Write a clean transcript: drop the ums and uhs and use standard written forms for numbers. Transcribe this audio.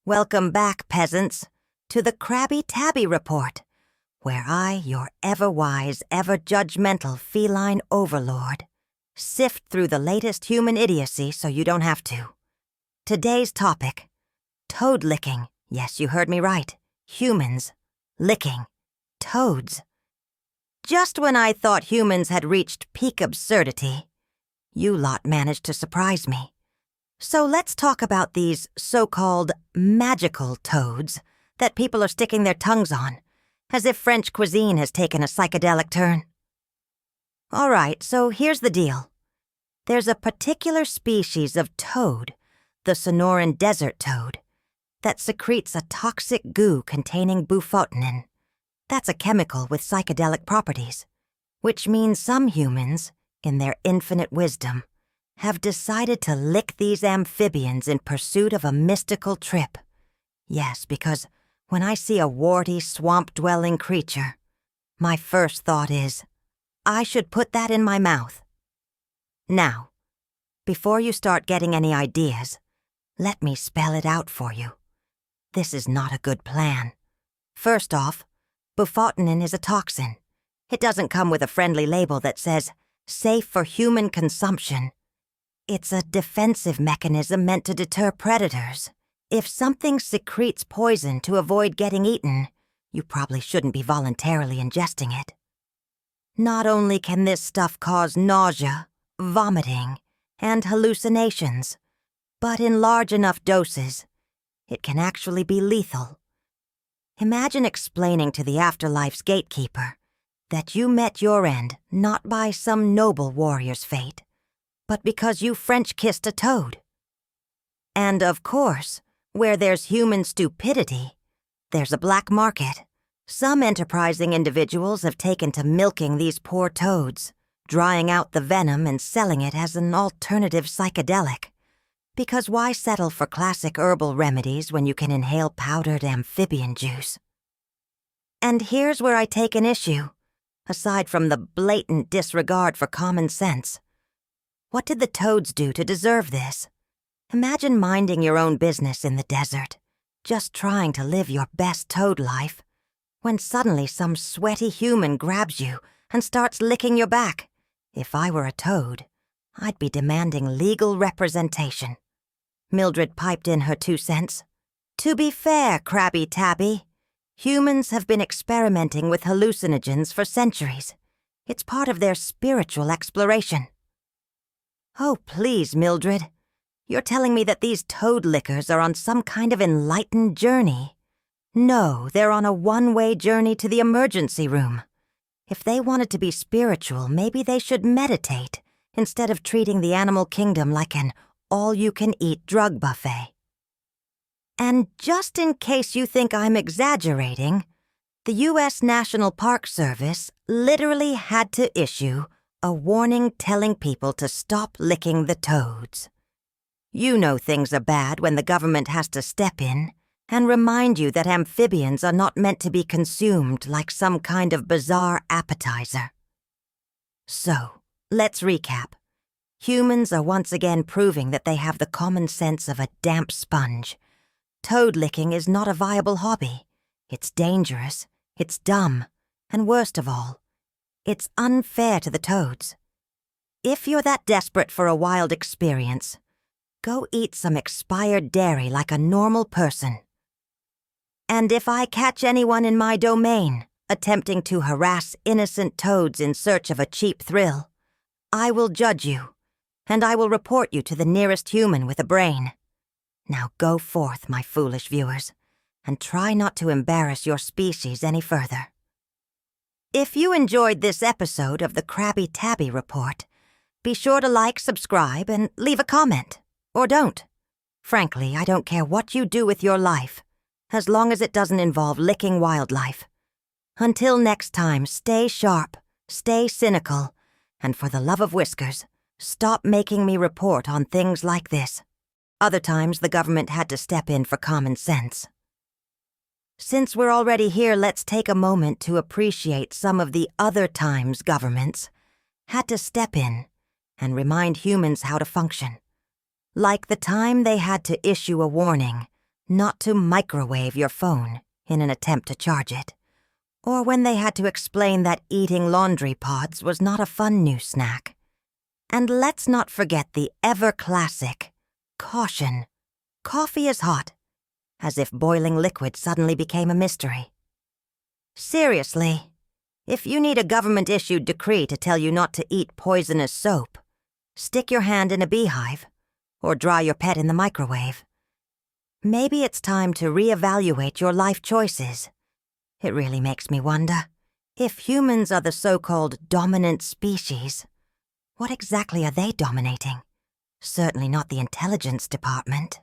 Welcome back, peasants, to the Crabby Tabby Report, where I, your ever-wise, ever-judgmental feline overlord, sift through the latest human idiocy so you don't have to. Today's topic: toad licking. Yes, you heard me right. Humans licking toads. Just when I thought humans had reached peak absurdity, you lot managed to surprise me. So let's talk about these so-called magical toads that people are sticking their tongues on, as if French cuisine has taken a psychedelic turn. All right, so here's the deal. There's a particular species of toad, the Sonoran desert toad, that secretes a toxic goo containing bufotenin. That's a chemical with psychedelic properties, which means some humans, in their infinite wisdom, have decided to lick these amphibians in pursuit of a mystical trip. Yes, because when I see a warty, swamp-dwelling creature, my first thought is, I should put that in my mouth. Now, before you start getting any ideas, let me spell it out for you. This is not a good plan. First off, bufotenin is a toxin. It doesn't come with a friendly label that says, safe for human consumption. It's a defensive mechanism meant to deter predators. If something secretes poison to avoid getting eaten, you probably shouldn't be voluntarily ingesting it. Not only can this stuff cause nausea, vomiting, and hallucinations, but in large enough doses, it can actually be lethal. Imagine explaining to the afterlife's gatekeeper that you met your end not by some noble warrior's fate, but because you French-kissed a toad. And of course, where there's human stupidity, there's a black market. Some enterprising individuals have taken to milking these poor toads, drying out the venom and selling it as an alternative psychedelic. Because why settle for classic herbal remedies when you can inhale powdered amphibian juice? And here's where I take an issue, aside from the blatant disregard for common sense. What did the toads do to deserve this? Imagine minding your own business in the desert, just trying to live your best toad life, when suddenly some sweaty human grabs you and starts licking your back. If I were a toad, I'd be demanding legal representation. Mildred piped in her 2 cents. To be fair, Crabby Tabby, humans have been experimenting with hallucinogens for centuries. It's part of their spiritual exploration. Oh, please, Mildred. You're telling me that these toad lickers are on some kind of enlightened journey? No, they're on a one-way journey to the emergency room. If they wanted to be spiritual, maybe they should meditate instead of treating the animal kingdom like an all-you-can-eat drug buffet. And just in case you think I'm exaggerating, the U.S. National Park Service literally had to issue a warning telling people to stop licking the toads. You know things are bad when the government has to step in and remind you that amphibians are not meant to be consumed like some kind of bizarre appetizer. So, let's recap. Humans are once again proving that they have the common sense of a damp sponge. Toad licking is not a viable hobby. It's dangerous, it's dumb, and worst of all, it's unfair to the toads. If you're that desperate for a wild experience, go eat some expired dairy like a normal person. And if I catch anyone in my domain attempting to harass innocent toads in search of a cheap thrill, I will judge you, and I will report you to the nearest human with a brain. Now go forth, my foolish viewers, and try not to embarrass your species any further. If you enjoyed this episode of the Crabby Tabby Report, be sure to like, subscribe, and leave a comment. Or don't. Frankly, I don't care what you do with your life, as long as it doesn't involve licking wildlife. Until next time, stay sharp, stay cynical, and for the love of whiskers, stop making me report on things like this. Other times, the government had to step in for common sense. Since we're already here, let's take a moment to appreciate some of the other times governments had to step in and remind humans how to function. Like the time they had to issue a warning not to microwave your phone in an attempt to charge it, or when they had to explain that eating laundry pods was not a fun new snack. And let's not forget the ever-classic caution, coffee is hot, as if boiling liquid suddenly became a mystery. Seriously, if you need a government-issued decree to tell you not to eat poisonous soap, stick your hand in a beehive, or dry your pet in the microwave, maybe it's time to reevaluate your life choices. It really makes me wonder, if humans are the so-called dominant species, what exactly are they dominating? Certainly not the intelligence department.